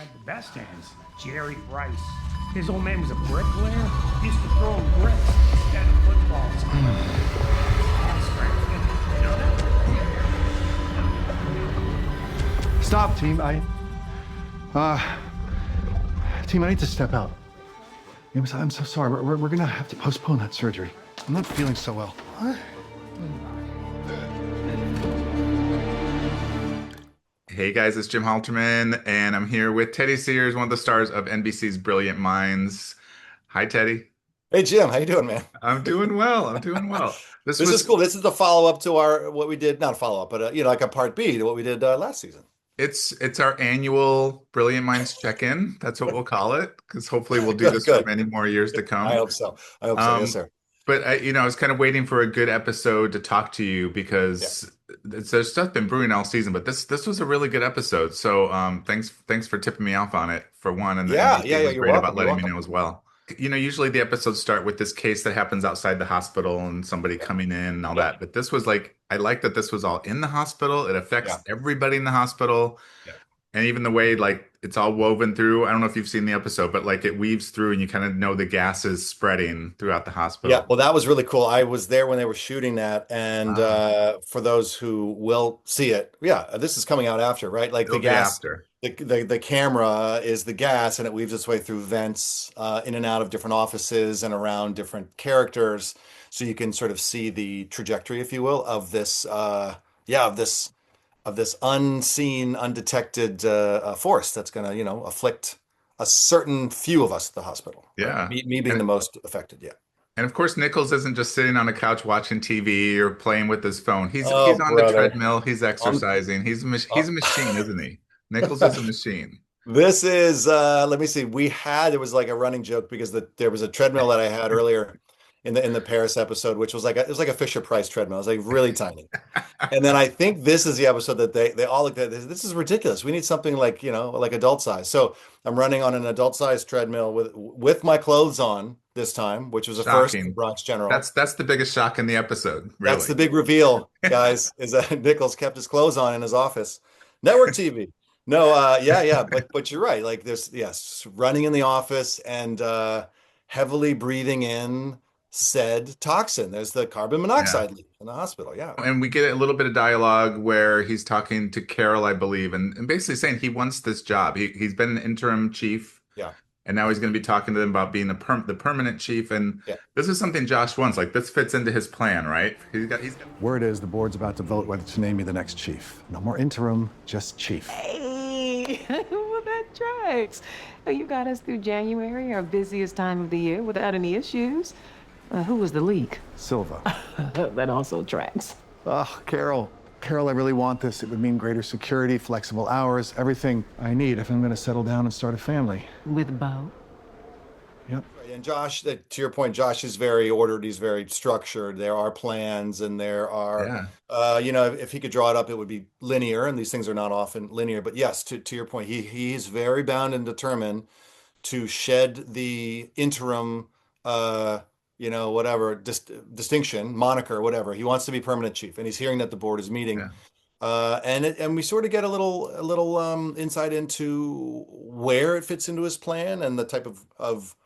had the best hands, Jerry Rice. His old man was a bricklayer. He used to throw him bricks instead of footballs. You know that? Stop, team. Team, I need to step out. I'm so sorry. We're gonna have to postpone that surgery. I'm not feeling so well. What? Hey guys, it's Jim Halterman, and I'm here with Teddy Sears, one of the stars of NBC's Brilliant Minds. Hi, Teddy. Hey Jim, how you doing, man? I'm doing well. I'm doing well. This is cool. This is the follow-up to what we did, not a follow-up, but like a part B to what we did last season. It's our annual Brilliant Minds check-in. That's what we'll call it, because hopefully we'll do this for many more years to come. I hope so. Yes, sir. But I was kind of waiting for a good episode to talk to you because there's stuff been brewing all season, but this was a really good episode. So thanks for tipping me off on it for one, and then you're great welcome. about letting me know as well. Usually the episodes start with this case that happens outside the hospital and somebody coming in and all that. But this was I like that this was all in the hospital. It affects everybody in the hospital. Yeah. And even the way it's all woven through. I don't know if you've seen the episode, but it weaves through and you kind of know the gas is spreading throughout the hospital. Yeah, well, that was really cool. I was there when they were shooting that. And for those who will see it, this is coming out after, right? Like the gas. After. The camera is the gas, and it weaves its way through vents in and out of different offices and around different characters, so you can sort of see the trajectory, if you will, of this unseen, undetected force that's going to afflict a certain few of us at the hospital. Yeah, right? Me being the most affected. Yeah. And of course, Nichols isn't just sitting on a couch watching TV or playing with his phone. He's on the treadmill. He's exercising. He's a machine, isn't he? Nichols is a machine. This is, let me see. There was like a running joke because there was a treadmill that I had earlier in the Paris episode, which was it was like a Fisher-Price treadmill. It was like really tiny. And then I think this is the episode that they all looked at. This is ridiculous. We need something like adult size. So I'm running on an adult size treadmill with my clothes on this time, which was a first in Bronx General. That's the biggest shock in the episode. Really. That's the big reveal, guys, is that Nichols kept his clothes on in his office. Network TV. No, but you're right. There's running in the office and heavily breathing in said toxin. There's the carbon monoxide leak in the hospital. Yeah. And we get a little bit of dialogue where he's talking to Carol, I believe, and basically saying he wants this job. He's been an interim chief. Yeah. And now he's going to be talking to them about being the permanent chief. And this is something Josh wants. This fits into his plan, right? He's got. Word is the board's about to vote whether to name me the next chief. No more interim, just chief. Hey, well, that tracks. You got us through January, our busiest time of the year, without any issues. Who was the leak? Silva. That also tracks. Oh, Carol, I really want this. It would mean greater security, flexible hours, everything I need if I'm going to settle down and start a family. With Beau? Yep. And Josh, to your point, Josh is very ordered. He's very structured. There are plans and there are, if he could draw it up, it would be linear, and these things are not often linear. But yes, to your point, he's very bound and determined to shed the interim distinction, moniker, whatever. He wants to be permanent chief, and he's hearing that the board is meeting. Yeah. And we sort of get a little insight into where it fits into his plan and the type of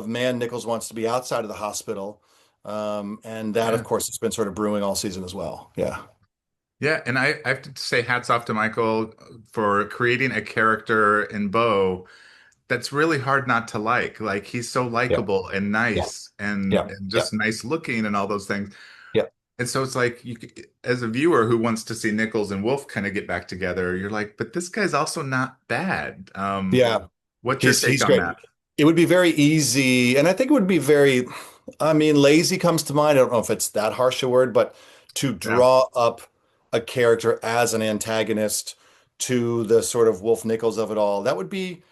man Nichols wants to be outside of the hospital. And that, of course, has been sort of brewing all season as well. Yeah. Yeah, and I have to say hats off to Michael for creating a character in Beau that's really hard not to like. He's so likable and nice and just nice looking and all those things. Yeah. And so it's as a viewer who wants to see Nichols and Wolf kind of get back together, you're like, but this guy's also not bad. What's your take on that? It would be very easy, and I think it would be very, lazy comes to mind. I don't know if it's that harsh a word, but to draw up a character as an antagonist to the sort of Wolf Nichols of it all, that would be,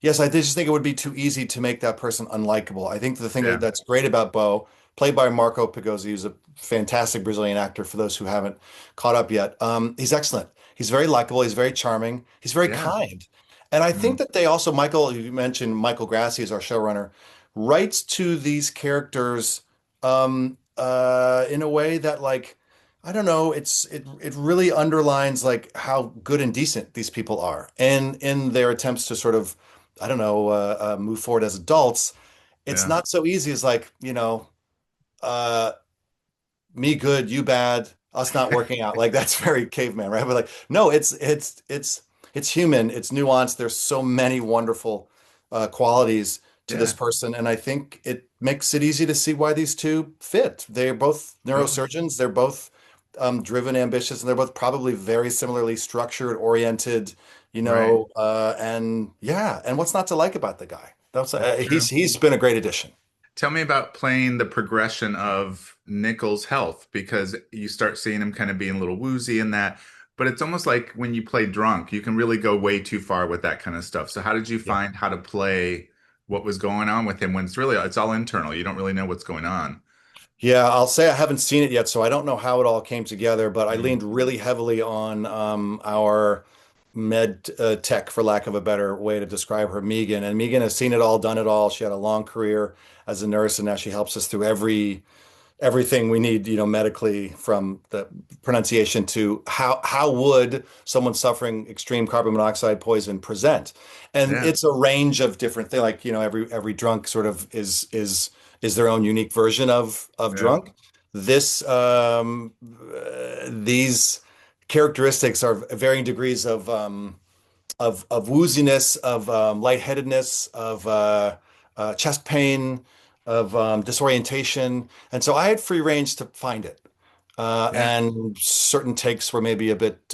yes, I just think it would be too easy to make that person unlikable. I think the thing that's great about Beau, played by Marco Pigozzi, who's a fantastic Brazilian actor for those who haven't caught up yet. He's excellent. He's very likable. He's very charming. He's very kind. And I think that they also, you mentioned Michael Grassi is our showrunner, writes to these characters in a way that I don't know, it really underlines like how good and decent these people are, and in their attempts to sort of, I don't know, move forward as adults. It's Yeah. not so easy as like, uh, me good, you bad, us not working out. Like that's very caveman, right? But like, no, it's human, it's nuanced. There's so many wonderful qualities to this Yeah. person, and I think it makes it easy to see why these two fit. They're both Totally. neurosurgeons. They're both driven, ambitious, and they're both probably very similarly structured, oriented. Right. And yeah, and what's not to like about the guy? That's That's true. he's been a great addition. Tell me about playing the progression of Nichols' health because you start seeing him kind of being a little woozy in that. But it's almost like when you play drunk, you can really go way too far with that kind of stuff. So how did you Yeah. find how to play what was going on with him when it's all internal? You don't really know what's going on. Yeah, I'll say I haven't seen it yet, so I don't know how it all came together, but I Mm. leaned really heavily on our med tech, for lack of a better way to describe her, Megan. And Megan has seen it all, done it all. She had a long career as a nurse, and now she helps us through everything we need, medically, from the pronunciation to how would someone suffering extreme carbon monoxide poison present? And Yeah. it's a range of different things. Like, every drunk sort of is their own unique version of Yeah. drunk. These characteristics are varying degrees of wooziness, of lightheadedness, of chest pain, of disorientation. And so I had free range to find it. Yeah. And certain takes were maybe a bit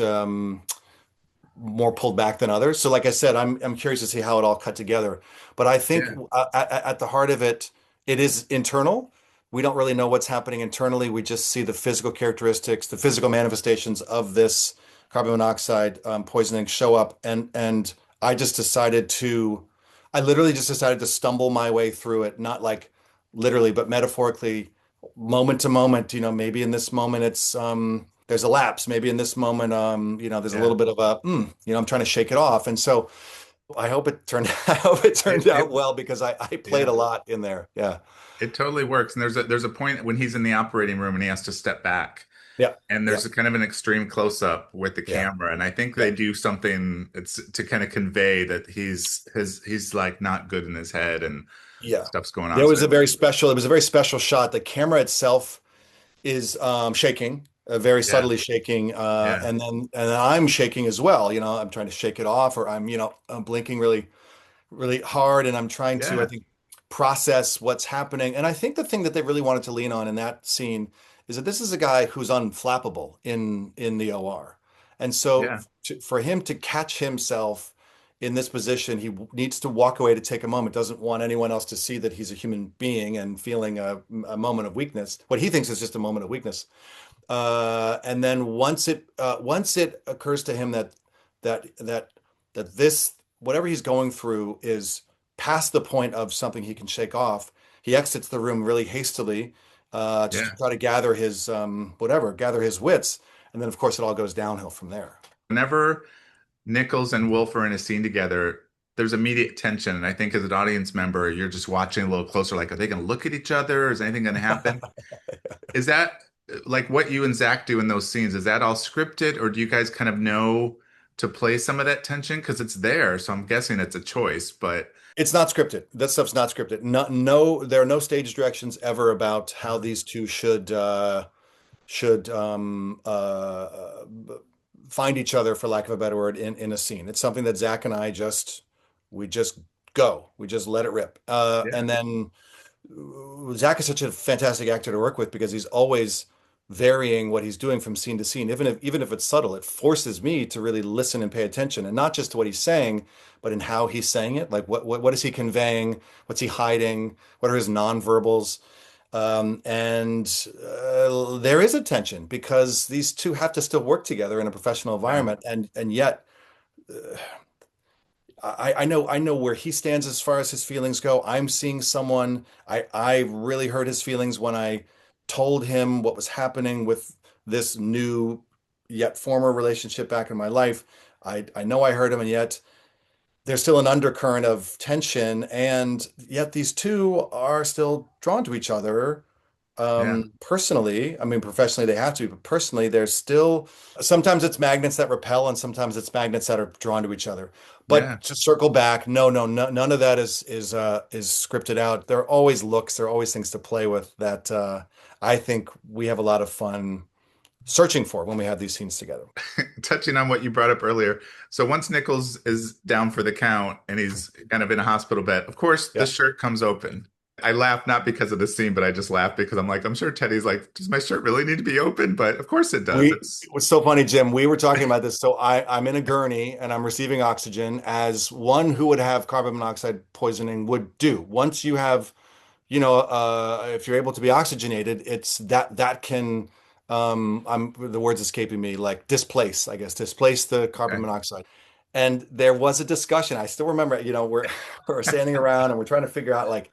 more pulled back than others. So, like I said, I'm curious to see how it all cut together. But I think Yeah. at the heart of it, it is internal. We don't really know what's happening internally. We just see the physical characteristics, the physical manifestations of this carbon monoxide poisoning show up, and I just decided to, I literally just decided to stumble my way through it, not like literally, but metaphorically, moment to moment. Maybe in this moment it's there's a lapse. Maybe in this moment, there's a Yeah. little bit of I'm trying to shake it off. And so I hope it turned I hope it It, turned out it, well because I played a yeah. lot in there. Yeah. It totally works. And there's a point when he's in the operating room and he has to step back. Yeah. And Yeah. there's a kind of an extreme close up with the Yeah. camera. And I think Yeah. they do something it's to kind of convey that he's like not good in his head and Yeah. stuff's going on. There So was a very special, it was a very special shot. The camera itself is shaking, very yeah, subtly shaking, yeah, and then I'm shaking as well. I'm trying to shake it off, or I'm blinking really, really hard, and I'm trying to, I yeah, think, process what's happening. And I think the thing that they really wanted to lean on in that scene is that this is a guy who's unflappable in the OR, and so yeah, for him to catch himself in this position, he needs to walk away to take a moment. Doesn't want anyone else to see that he's a human being and feeling a moment of weakness. What he thinks is just a moment of weakness. And then once it occurs to him that that that this whatever he's going through is past the point of something he can shake off, he exits the room really hastily, just to yeah. try to gather his wits, and then of course it all goes downhill from there. Whenever Nichols and Wolf are in a scene together, there's immediate tension. And I think as an audience member, you're just watching a little closer, like, are they going to look at each other? Is anything going to happen? Is that like what you and Zach do in those scenes? Is that all scripted, or do you guys kind of know to play some of that tension? Because it's there. So I'm guessing it's a choice, but It's not scripted. That stuff's not scripted. No, no, there are no stage directions ever about how these two should find each other, for lack of a better word, in a scene. It's something that Zach and I we just go. We just let it rip. yeah, And then Zach is such a fantastic actor to work with because he's always varying what he's doing from scene to scene. Even if it's subtle, it forces me to really listen and pay attention, and not just to what he's saying, but in how he's saying it. Like what is he conveying? What's he hiding? What are his nonverbals? And there is a tension because these two have to still work together in a professional yeah, environment, and yet I know where he stands as far as his feelings go. I'm seeing someone. I really hurt his feelings when I told him what was happening with this new yet former relationship back in my life. I know I hurt him, and yet there's still an undercurrent of tension, and yet these two are still drawn to each other Yeah. Personally, I mean, professionally they have to, but personally, there's still sometimes it's magnets that repel and sometimes it's magnets that are drawn to each other. Yeah. But to circle back, no, none of that is scripted out. There are always looks, there are always things to play with that I think we have a lot of fun searching for when we have these scenes together. Touching on what you brought up earlier. So once Nichols is down for the count and he's kind of in a hospital bed, of course, the Yeah. shirt comes open. I laugh not because of the scene, but I just laugh because I'm like, I'm sure Teddy's like, does my shirt really need to be open? But of course it does. It was so funny, Jim. We were talking about this. So I'm in a gurney and I'm receiving oxygen as one who would have carbon monoxide poisoning would do. Once you have, if you're able to be oxygenated, it's that can, the word's escaping me, like displace the carbon Okay. monoxide. And there was a discussion. I still remember, we're standing around and we're trying to figure out like,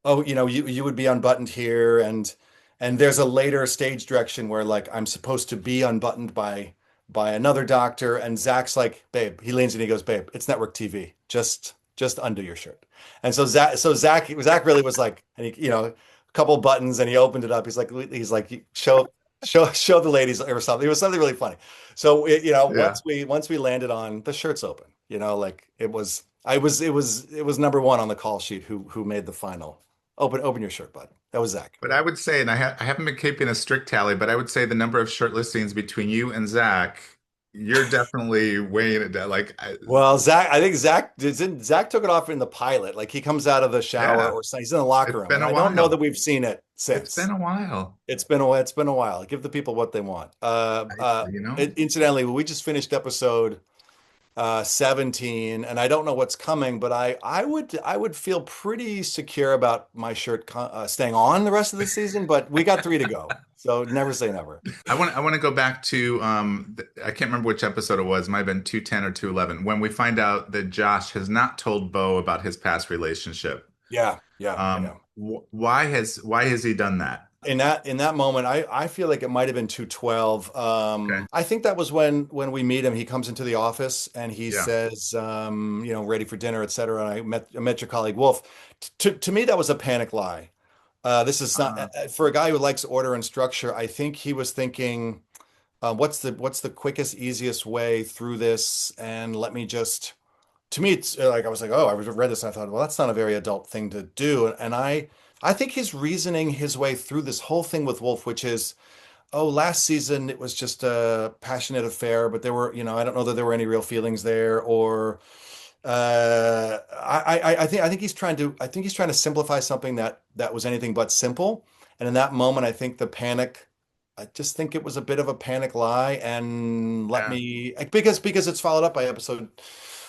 oh, you would be unbuttoned here, and there's a later stage direction where like I'm supposed to be unbuttoned by another doctor, and Zach's like, babe, he leans in, he goes, babe, it's network TV. Just undo your shirt. And so Zach really was like, and he, a couple buttons, and he opened it up. He's like, show the ladies or something. It was something really funny. So Yeah. once we landed on the shirt's open, like it was number one on the call sheet who made the final. Open your shirt, bud. That was Zach. But I would say, and I haven't been keeping a strict tally, but I would say the number of shirtless scenes between you and Zach, you're definitely weighing it down. Well, Zach took it off in the pilot. Like he comes out of the shower Yeah, or something. He's in the locker it's room. been And a I don't know that while. we've seen it It's been since. a while. It's been a while. Give the people what they want. You know? Incidentally, we just finished episode 17, and I don't know what's coming, but I would feel pretty secure about my shirt staying on the rest of the season, but we got three to go. So never say never. I want to go back to I can't remember which episode it was. It might have been 210 or 211 when we find out that Josh has not told Bo about his past relationship. Yeah, yeah, I know. Why has he done that? In that moment, I feel like it might have been 212. Okay. I think that was when we meet him. He comes into the office and he Yeah. says, ready for dinner, etc. And I met your colleague Wolf. To me, that was a panic lie. This is not for a guy who likes order and structure. I think he was thinking, what's the quickest, easiest way through this? And let me just. To me, it's like I was like, oh, I read this and I thought, well, that's not a very adult thing to do. And I think he's reasoning his way through this whole thing with Wolf, which is, oh, last season it was just a passionate affair, but there were, I don't know that there were any real feelings there, or I think he's trying to simplify something that was anything but simple. And in that moment, I think the panic, I just think it was a bit of a panic lie, and let Yeah. me because it's followed up by episode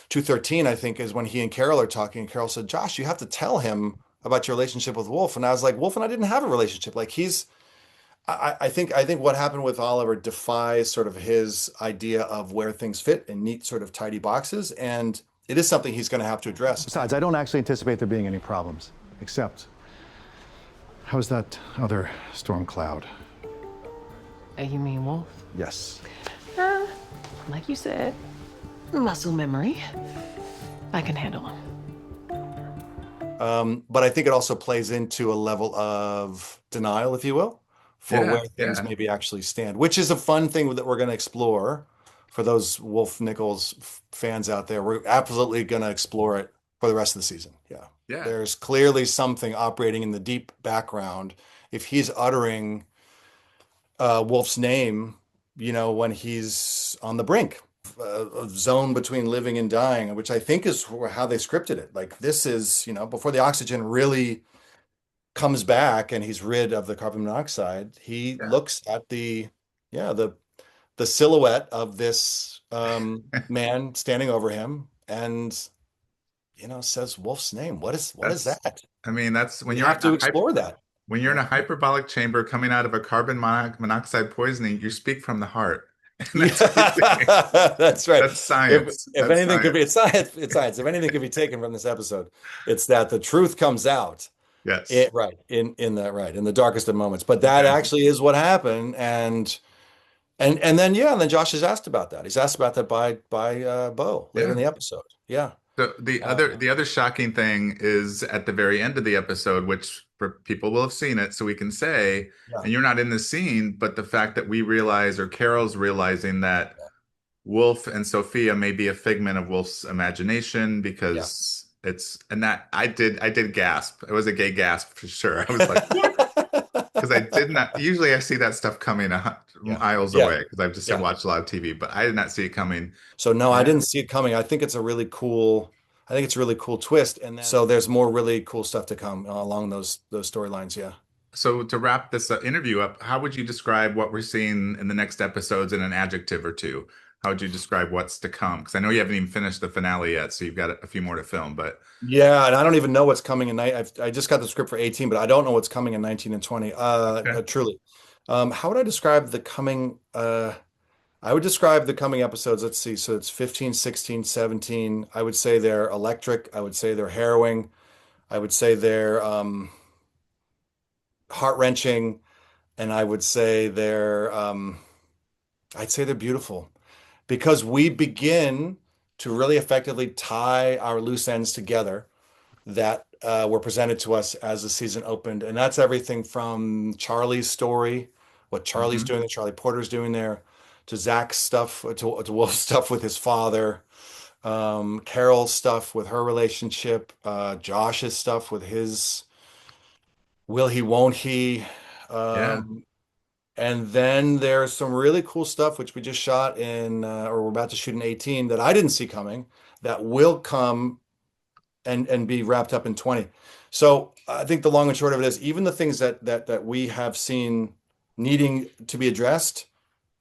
213, I think, is when he and Carol are talking. And Carol said, Josh, you have to tell him about your relationship with Wolf. And I was like, Wolf and I didn't have a relationship. Like I think what happened with Oliver defies sort of his idea of where things fit in neat, sort of tidy boxes. And it is something he's going to have to address. Besides, I don't actually anticipate there being any problems, except how's that other storm cloud? You mean Wolf? Yes. Like you said, muscle memory. I can handle him. But I think it also plays into a level of denial, if you will, for Yeah, where things yeah. maybe actually stand, which is a fun thing that we're going to explore for those Wolf Nichols fans out there. We're absolutely going to explore it for the rest of the season. Yeah. Yeah. There's clearly something operating in the deep background. If he's uttering Wolf's name, when he's on the brink, a zone between living and dying, which I think is how they scripted it. Like this is, before the oxygen really comes back and he's rid of the carbon monoxide, he Yeah. looks at the silhouette of this man standing over him and says Wolf's name. What is that? I mean, that's when You you're have to explore that. when you're in a hyperbolic chamber coming out of a carbon monoxide poisoning, you speak from the heart. And that's everything. That's right. That's science. If That's anything could be, science. it's science. If anything could be taken from this episode, it's that the truth comes out. Yes. In the darkest of moments. But that Okay. actually is what happened, and then Josh is asked about that. He's asked about that by Beau later in the episode. Yeah. So the other shocking thing is at the very end of the episode, which for people will have seen it, so we can say, Yeah. and you're not in the scene, but the fact that we realize, or Carol's realizing that Wolf and Sophia may be a figment of Wolf's imagination Yeah. because and that I did gasp. It was a gay gasp for sure. I was like, what? Because I did not, usually I see that stuff coming Yeah. miles Yeah. away because I've just Yeah. watched a lot of TV, but I did not see it coming. So no, I Yeah. didn't see it coming. I think it's a really cool twist. And then, so there's more really cool stuff to come along those storylines. Yeah. So to wrap this interview up, how would you describe what we're seeing in the next episodes in an adjective or two? How would you describe what's to come? Because I know you haven't even finished the finale yet, so you've got a few more to film. But Yeah, and I don't even know what's coming in night. I just got the script for 18, but I don't know what's coming in 19 and 20. okay. Truly. How would I describe the coming I would describe the coming episodes. Let's see. So it's 15, 16, 17. I would say they're electric. I would say they're harrowing. I would say they're heart-wrenching, and I'd say they're beautiful because we begin to really effectively tie our loose ends together that were presented to us as the season opened. And that's everything from Charlie's story, what Charlie's Hmm. doing, that Charlie Porter's doing there, to Zach's stuff, to Wolf's stuff with his father, Carol's stuff with her relationship, Josh's stuff with his will he, won't he. Yeah. Um, and then there's some really cool stuff which we just shot or we're about to shoot in 18 that I didn't see coming that will come and be wrapped up in 20. So I think the long and short of it is even the things that we have seen needing to be addressed,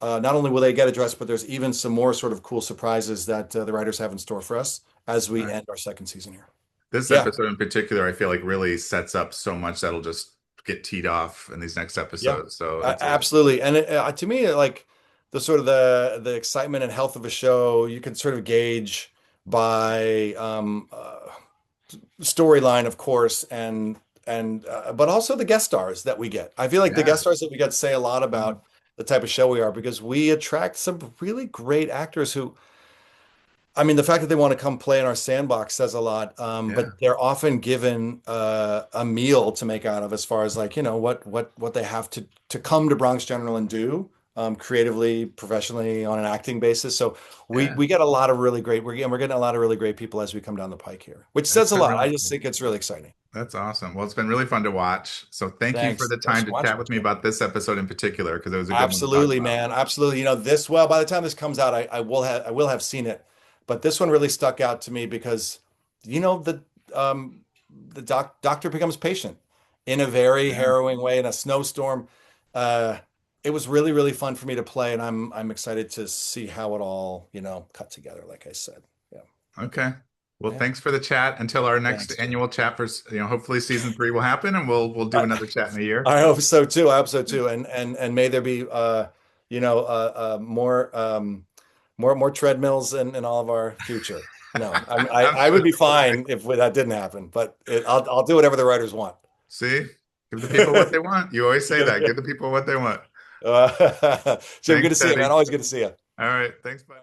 not only will they get addressed, but there's even some more sort of cool surprises that the writers have in store for us as we All right. end our second season here. This Yeah, episode in particular, I feel like really sets up so much that'll just get teed off in these next yeah, episodes. So it's absolutely. And to me, like the sort of the excitement and health of a show, you can sort of gauge by storyline, of course, and but also the guest stars that we get. I feel like the yeah. guest stars that we get say a lot Mhm. about the type of show we are because we attract some really great actors who, I mean, the fact that they want to come play in our sandbox says a lot. Yeah. But they're often given a meal to make out of as far as like, what they have to come to Bronx General and do creatively, professionally on an acting basis. So we Yeah. we get a lot of really great, we're getting a lot of really great people as we come down the pike here, which It's says a been lot. really I just fun. think it's really exciting. That's awesome. Well, it's been really fun to watch. So thank you for Thanks. the Thanks time for to watching. chat with me about this episode in particular, because it was a good one to talk Absolutely, about. man. Absolutely. Well, by the time this comes out, I will have seen it. But this one really stuck out to me because, you know, the doctor becomes patient in a very Yeah. harrowing way in a snowstorm. Uh, it was really, really fun for me to play, and I'm excited to see how it all, cut together, like I said. Yeah. Okay. Well, Yeah. thanks for the chat. Until our next Thanks, Jim. annual chat for, hopefully season 3 will happen and we'll do I, another chat in a year. I hope so too. I hope so too. And may there be more treadmills in all of our future. No, I'm I sure would be there will be. fine if that didn't happen, but I'll do whatever the writers want. See? Give the people what they want. You always say that. Give the people what they want. Jim, good Thanks, to see you, man. Teddy. Always good to see you. All right. Thanks. Bye.